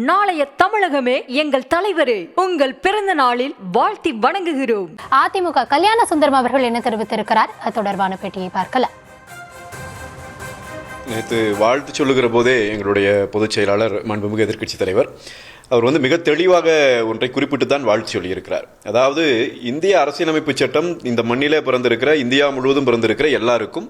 நாளைய தமிழகமே எங்கள் தலைவரே, உங்கள் பிறந்த நாளில் வாழ்த்தி வணங்குகிறோம். அதிமுக கல்யாண சுந்தரம் அவர்கள் என்ன தெரிவித்திருக்கிறார், அது தொடர்பான பேட்டியை பார்க்கலாம். நேற்று வாழ்த்து சொல்லுகிற போதே எங்களுடைய பொதுச் செயலாளர் மாண்புமிகு எதிர்க்கட்சி தலைவர் அவர் மிக தெளிவாக ஒன்றை குறிப்பிட்டு தான் வாழ்த்து சொல்லியிருக்கிறார். அதாவது இந்திய அரசியலமைப்பு சட்டம் இந்த மண்ணிலே பிறந்திருக்கிற, இந்தியா முழுவதும் பிறந்திருக்கிற எல்லாருக்கும்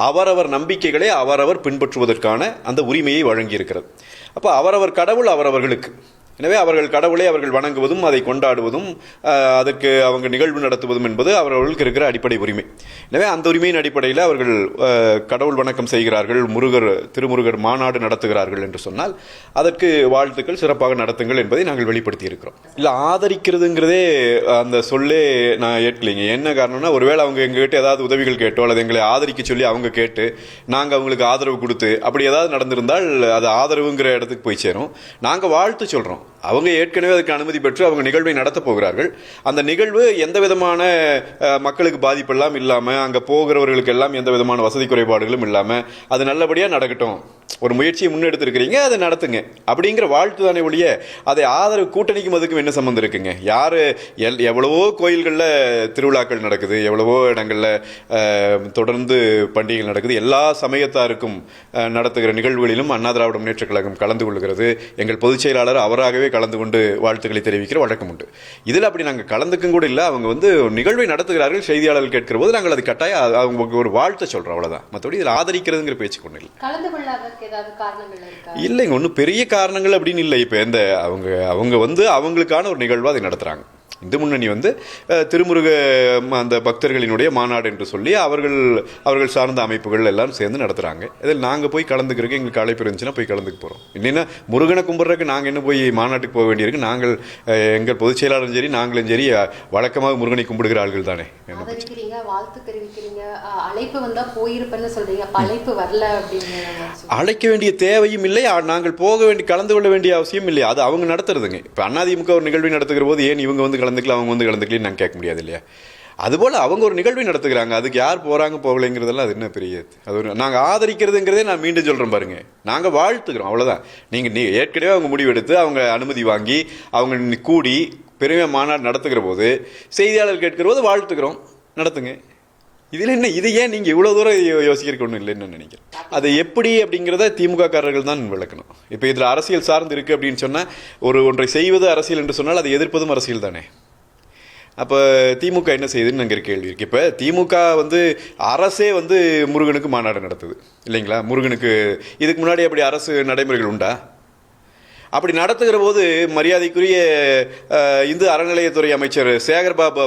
அவரவர் நம்பிக்கைகளை அவரவர் பின்பற்றுவதற்கான அந்த உரிமையை வழங்கியிருக்கிறது. அப்போ அவரவர் கடவுள் அவரவர்களுக்கு. எனவே அவர்கள் கடவுளை அவர்கள் வணங்குவதும் அதை கொண்டாடுவதும் அதற்கு அவங்க நிகழ்வு நடத்துவதும் என்பது அவர்களுக்கு இருக்கிற அடிப்படை உரிமை. எனவே அந்த உரிமையின் அடிப்படையில் அவர்கள் கடவுள் வணக்கம் செய்கிறார்கள், திருமுருகர் மாநாடு நடத்துகிறார்கள் என்று சொன்னால் அதற்கு வாழ்த்துக்கள், சிறப்பாக நடத்துங்கள் என்பதை நாங்கள் வெளிப்படுத்தி இருக்கிறோம். இல்லை, ஆதரிக்கிறதுங்கிறதே அந்த சொல்லே நான் ஏற்கலைங்க. என்ன காரணம்னா, ஒருவேளை அவங்க எங்ககிட்ட ஏதாவது உதவிகள் கேட்டோ அல்லது எங்களை ஆதரிக்க சொல்லி அவங்க கேட்டு நாங்கள் அவங்களுக்கு ஆதரவு கொடுத்து அப்படி ஏதாவது நடந்திருந்தால் அது ஆதரவுங்கிற இடத்துக்கு போய் சேரும். நாங்கள் வாழ்த்து சொல்கிறோம். அவங்க ஏற்கனவே அதுக்கு அனுமதி பெற்று அவங்க நிகழ்வை நடத்த போகிறார்கள். அந்த நிகழ்வு எந்த விதமான மக்களுக்கு பாதிப்பெல்லாம் இல்லாமல், அங்கே போகிறவர்களுக்கு எல்லாம் எந்த விதமான வசதி குறைபாடுகளும் இல்லாமல் அது நல்லபடியாக நடக்கட்டும். ஒரு முயற்சியை முன்னெடுத்திருக்கிறீங்க, அதை நடத்துங்க அப்படிங்கிற வாழ்த்து தானே ஒழிய அதை ஆதரவு கூட்டணிக்கும் அதுக்கும் என்ன சம்மந்தம் இருக்குங்க? யார் எவ்வளவோ கோயில்களில் திருவிழாக்கள் நடக்குது, எவ்வளவோ இடங்களில் தொடர்ந்து பண்டிகைகள் நடக்குது. எல்லா சமயத்தாருக்கும் நடத்துகிற நிகழ்வுகளிலும் அண்ணா திராவிட முன்னேற்றக் கழகம் கலந்து கொள்கிறது. எங்கள் பொதுச் செயலாளர் அவராகவே கலந்து கொண்டு வாழ்த்துக்களை தெரிவிக்கிற வழக்கம் உண்டு. இதில் அப்படி நாங்கள் கலந்துக்கும் கூட இல்லை. அவங்க நிகழ்வை நடத்துகிறார்கள், செய்தியாளர்கள் கேட்கிற போது நாங்கள் அது கட்டாயம் அவங்க ஒரு வாழ்த்தை சொல்கிறோம், அவ்வளோதான். மற்றபடி இதில் ஆதரிக்கிறதுங்கிற பேச்சு கொண்டு இல்லை. இல்லைங்க, ஒன்றும் பெரிய காரணங்கள் அப்படின்னு இல்லை. இப்போ அவங்க அவங்களுக்கான ஒரு நிகழ்வாக அதை நடத்துகிறாங்க. இந்து முன்னணி திருமுருக அந்த பக்தர்களினுடைய மாநாடு என்று சொல்லி அவர்கள் சார்ந்த அமைப்புகள் எல்லாம் சேர்ந்து நடத்துகிறாங்க. இதில் நாங்கள் போய் கலந்துக்கிறதுக்கு எங்களுக்கு அழைப்பு இருந்துச்சுன்னா போய் கலந்துக்க போகிறோம். இல்லைன்னா முருகனை கும்பிட்றதுக்கு நாங்கள் என்ன போய் மாநாட்டுக்கு போக வேண்டியிருக்கு? நாங்கள் எங்கள் பொதுச் செயலாளரும் சரி நாங்களும் சரி வழக்கமாக முருகனை கும்பிடுகிற ஆள்கள் தானே. வாழ்த்து தெரிவிக்கிறீங்க, அழைப்பு வந்தால் போயிருப்பேன்னு சொல்றீங்க, அழைப்பு வரல அப்படின்னு அழைக்க வேண்டிய தேவையும் இல்லை, நாங்கள் போக வேண்டிய கலந்து கொள்ள வேண்டிய அவசியம் இல்லை. அது அவங்க நடத்துறதுங்க. இப்போ அதிமுக ஒரு நிகழ்வை நடத்துகிற போது ஏன் இவங்க கலந்துக்கலாம், அவங்க கலந்துக்கலன்னு நாங்கள் கேட்க முடியாது இல்லையா? அதுபோல் அவங்க ஒரு நிகழ்வை நடத்துகிறாங்க, அதுக்கு யார் போகிறாங்க போகலைங்கிறதெல்லாம் அது என்ன பெரிய நாங்கள் ஆதரிக்கிறதுங்கிறதே நான் மீண்டும் சொல்கிறேன் பாருங்க, நாங்கள் வாழ்த்துக்கிறோம், அவ்வளோதான். நீங்கள் ஏற்கனவே அவங்க முடிவெடுத்து அவங்க அனுமதி வாங்கி அவங்க கூடி பெருமை மாநாடு நடத்துகிற போது செய்தியாளர் கேட்கிற போது வாழ்த்துக்கிறோம், நடத்துங்க. இதில் என்ன, இது ஏன் நீங்கள் இவ்வளோ தூரம் யோசிக்கிறதுக்கு ஒன்றும் இல்லைன்னு நினைக்கிறேன். அது எப்படி அப்படிங்கிறத திமுக காரர்கள் தான் விளக்கணும். இப்போ இதில் அரசியல் சார்ந்து இருக்குது அப்படின்னு சொன்னால், ஒன்றை செய்வது அரசியல் என்று சொன்னால் அதை எதிர்ப்பதும் அரசியல் தானே. அப்போ திமுக என்ன செய்யுதுன்னு நாங்கள் கேள்வி இருக்குது. இப்போ திமுக அரசே முருகனுக்கு மாநாடு நடத்துது இல்லைங்களா? முருகனுக்கு இதுக்கு முன்னாடி அப்படி அரசு நடைமுறைகள் உண்டா? அப்படி நடத்துகிற போது மரியாதைக்குரிய இந்து அறநிலையத்துறை அமைச்சர் சேகர்பாபு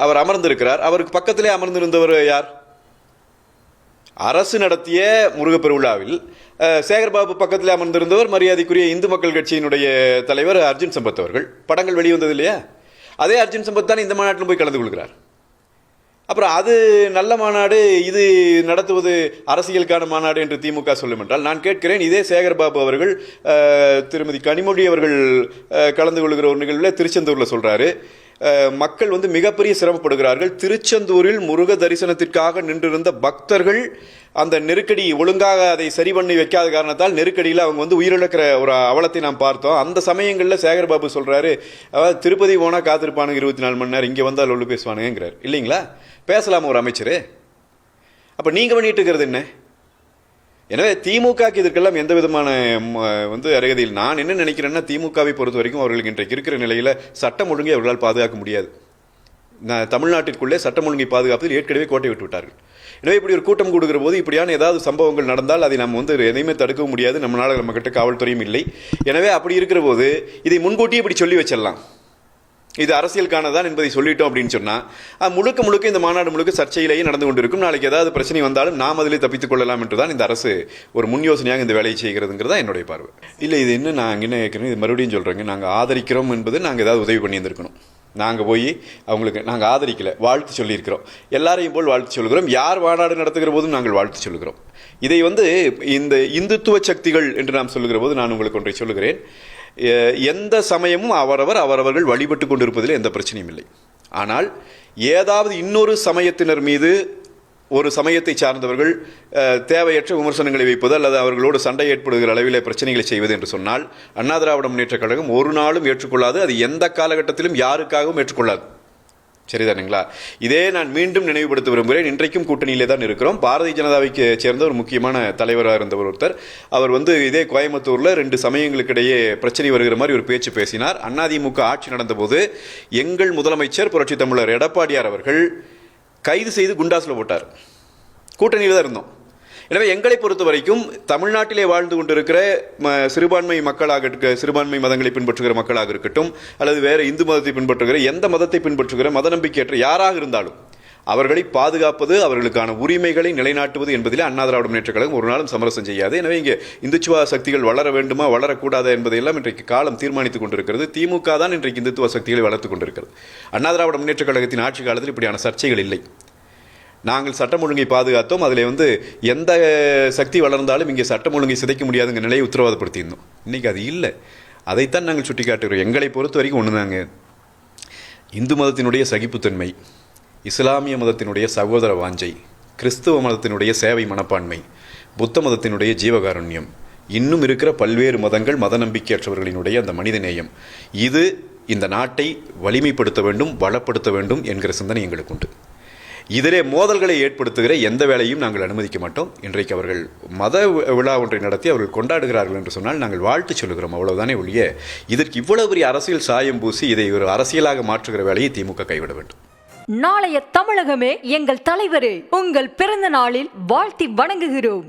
அவர் அமர்ந்திருக்கிறார். அவருக்கு பக்கத்திலே அமர்ந்திருந்தவர் யார்? அரசு நடத்திய முருகப்பெருவிழாவில் சேகர்பாபு பக்கத்தில் அமர்ந்திருந்தவர் மரியாதைக்குரிய இந்து மக்கள் கட்சியினுடைய தலைவர் அர்ஜுன் சம்பத் அவர்கள். படங்கள் வெளிவந்தது இல்லையா? அதே அர்ஜுன் சம்பத் தான் இந்த மாநாட்டில் போய் கலந்து கொள்கிறார். அப்புறம் அது நல்ல மாநாடு, இது நடத்துவது அரசியலுக்கான மாநாடு என்று திமுக சொல்லும் என்றால் நான் கேட்கிறேன், இதே சேகர்பாபு அவர்கள் திருமதி கனிமொழி அவர்கள் கலந்து கொள்கிற ஒரு நிகழ்வில் திருச்செந்தூரில் சொல்கிறாரு, மக்கள் மிகப்பெரிய சிரமப்படுகிறார்கள். திருச்செந்தூரில் முருக தரிசனத்திற்காக நின்றிருந்த பக்தர்கள் அந்த நெருக்கடி ஒழுங்காக அதை சரி பண்ணி வைக்காத காரணத்தால் நெருக்கடியில் அவங்க உயிரிழக்கிற ஒரு அவலத்தை நாம் பார்த்தோம். அந்த சமயங்களில் சேகர்பாபு சொல்கிறாரு, அதாவது திருப்பதி போனால் காத்திருப்பானுங்க 24 மணி நேரம், இங்கே வந்தால் ஒன்று பேசுவானுங்கிறார். இல்லைங்களா? பேசலாமா ஒரு அமைச்சர்? அப்போ நீங்கள் பண்ணிட்டு இருக்கிறது என்ன? எனவே திமுகக்கு இதற்கெல்லாம் எந்த விதமான அருகதையில். நான் என்ன நினைக்கிறேன்னா, திமுகவை பொறுத்த வரைக்கும் அவர்களுக்கு இன்றைக்கு இருக்கிற நிலையில் சட்டம் ஒழுங்கை அவர்களால் பாதுகாக்க முடியாது. தமிழ்நாட்டிற்குள்ளே சட்டம் ஒழுங்கை பாதுகாப்பதில் ஏற்கனவே கோட்டை விட்டு விட்டார்கள். எனவே இப்படி ஒரு கூட்டம் கூடுகிற போது இப்படியான ஏதாவது சம்பவங்கள் நடந்தால் அதை நம்ம எதையுமே தடுக்கவும் முடியாது. நம்ம கிட்ட காவல்துறையும் இல்லை. எனவே அப்படி இருக்கிற போது இதை முன்கூட்டியே இப்படி சொல்லி வச்சிடலாம், இது அரசியலுக்கானதான் என்பதை சொல்லிட்டோம் அப்படின்னு சொன்னால் முழுக்க இந்த மாநாடு முழுக்க சர்ச்சையிலேயே நடந்து கொண்டிருக்கும். நாளைக்கு ஏதாவது பிரச்சனை வந்தாலும் நாம் அதிலே தப்பித்துக் கொள்ளலாம் என்று தான் இந்த அரசு ஒரு முன் யோசனையாக இந்த வேலையை செய்கிறதுங்கிறதா என்னுடைய பார்வை. இல்லை, இது என்ன நாங்கள் என்ன கேட்குறோம், இது மறுபடியும் சொல்கிறேங்க, நாங்கள் ஆதரிக்கிறோம் என்பது நாங்கள் ஏதாவது உதவி பண்ணியிருந்திருக்கணும். நாங்கள் போய் அவங்களுக்கு நாங்கள் ஆதரிக்கலை, வாழ்த்து சொல்லியிருக்கிறோம். எல்லாரையும் போல் வாழ்த்து சொல்கிறோம். யார் மாநாடு நடத்துகிற போதும் நாங்கள் வாழ்த்து சொல்கிறோம். இதை இந்த இந்துத்துவ சக்திகள் என்று நாம் சொல்லுகிற போது நான் உங்களுக்கு ஒன்றை சொல்லுகிறேன், எந்த சமயமும் அவரவர்கள் வழிபட்டு கொண்டிருப்பதில் எந்த பிரச்சனையும் இல்லை. ஆனால் ஏதாவது இன்னொரு சமயத்தினர் மீது ஒரு சமயத்தை சார்ந்தவர்கள் தேவையற்ற விமர்சனங்களை வைப்பது அல்லது அவர்களோடு சண்டை ஏற்படுகிற அளவிலே பிரச்சனைகளை செய்வது என்று சொன்னால் அண்ணா திராவிட முன்னேற்றக் கழகம் ஒரு நாளும் ஏற்றுக்கொள்ளாது. அது எந்த காலகட்டத்திலும் யாருக்காகவும் ஏற்றுக்கொள்ளாது. சரிதானுங்களா? இதே நான் மீண்டும் நினைவுபடுத்த விரும்புகிறேன். இன்றைக்கும் கூட்டணியிலே தான் இருக்கிறோம். பாரதிய ஜனதாவைக்கு சேர்ந்த ஒரு முக்கியமான தலைவராக இருந்தவர் ஒருத்தர், அவர் இதே கோயம்புத்தூரில் 2 சமயங்களுக்கிடையே பிரச்சனை வருகிற மாதிரி ஒரு பேச்சு பேசினார். அதிமுக ஆட்சி நடந்தபோது எங்கள் முதலமைச்சர் புரட்சி தமிழர் எடப்பாடியார் அவர்கள் கைது செய்து குண்டாஸில் போட்டார். கூட்டணியில் தான் இருந்தோம். எனவே எங்களை பொறுத்த வரைக்கும் தமிழ்நாட்டிலே வாழ்ந்து கொண்டிருக்கிற சிறுபான்மை மக்களாக சிறுபான்மை மதங்களை பின்பற்றுகிற மக்களாக இருக்கட்டும் அல்லது வேறு இந்து மதத்தை பின்பற்றுகிற எந்த மதத்தை பின்பற்றுகிற மத நம்பிக்கையற்ற யாராக இருந்தாலும் அவர்களை பாதுகாப்பது, அவர்களுக்கான உரிமைகளை நிலைநாட்டுவது என்பதிலே அண்ணா திராவிட முன்னேற்றக் கழகம் ஒரு நாளும் சமரசம் செய்யாது. எனவே இங்கே இந்துத்துவ சக்திகள் வளர வேண்டுமா வளரக்கூடாதா என்பதையெல்லாம் இன்றைக்கு காலம் தீர்மானித்துக் கொண்டிருக்கிறது. திமுக தான் இன்றைக்கு இந்துத்துவ சக்திகளை வளர்த்துக் கொண்டிருக்கிறது. அண்ணா திராவிட முன்னேற்றக் கழகத்தின் ஆட்சி காலத்தில் இப்படியான சர்ச்சைகள் இல்லை. நாங்கள் சட்டம் ஒழுங்கை பாதுகாத்தோம். அதில் எந்த சக்தி வளர்ந்தாலும் இங்கே சட்டம் ஒழுங்கை சிதைக்க முடியாதுங்கிற நிலையை உத்தரவாதப்படுத்தியிருந்தோம். இன்றைக்கி அது இல்லை. அதைத்தான் நாங்கள் சுட்டி காட்டுகிறோம். எங்களை பொறுத்த வரைக்கும் ஒன்று தாங்க, இந்து மதத்தினுடைய சகிப்புத்தன்மை, இஸ்லாமிய மதத்தினுடைய சகோதர வாஞ்சை, கிறிஸ்துவ மதத்தினுடைய சேவை மனப்பான்மை, புத்த மதத்தினுடைய ஜீவகாருண்யம், இன்னும் இருக்கிற பல்வேறு மதங்கள் மத நம்பிக்கையற்றவர்களினுடைய அந்த மனிதநேயம், இது இந்த நாட்டை வலிமைப்படுத்த வேண்டும், வளப்படுத்த வேண்டும் என்கிற சிந்தனை எங்களுக்கு உண்டு. இதிலே மோதல்களை ஏற்படுத்துகிற எந்த வேலையும் நாங்கள் அனுமதிக்க மாட்டோம். இன்றைக்கு அவர்கள் மத விழா ஒன்றை நடத்தி அவர்கள் கொண்டாடுகிறார்கள் என்று சொன்னால் நாங்கள் வாழ்த்து சொல்லுகிறோம், அவ்வளவுதானே ஒழிய இதற்கு இவ்வளவு பெரிய அரசியல் சாயம் பூசி இதை ஒரு அரசியலாக மாற்றுகிற வேலையை திமுக கைவிட வேண்டும். நாளைய தமிழகமே எங்கள் தலைவரே, உங்கள் பிறந்த நாளில் வாழ்த்தி வணங்குகிறோம்.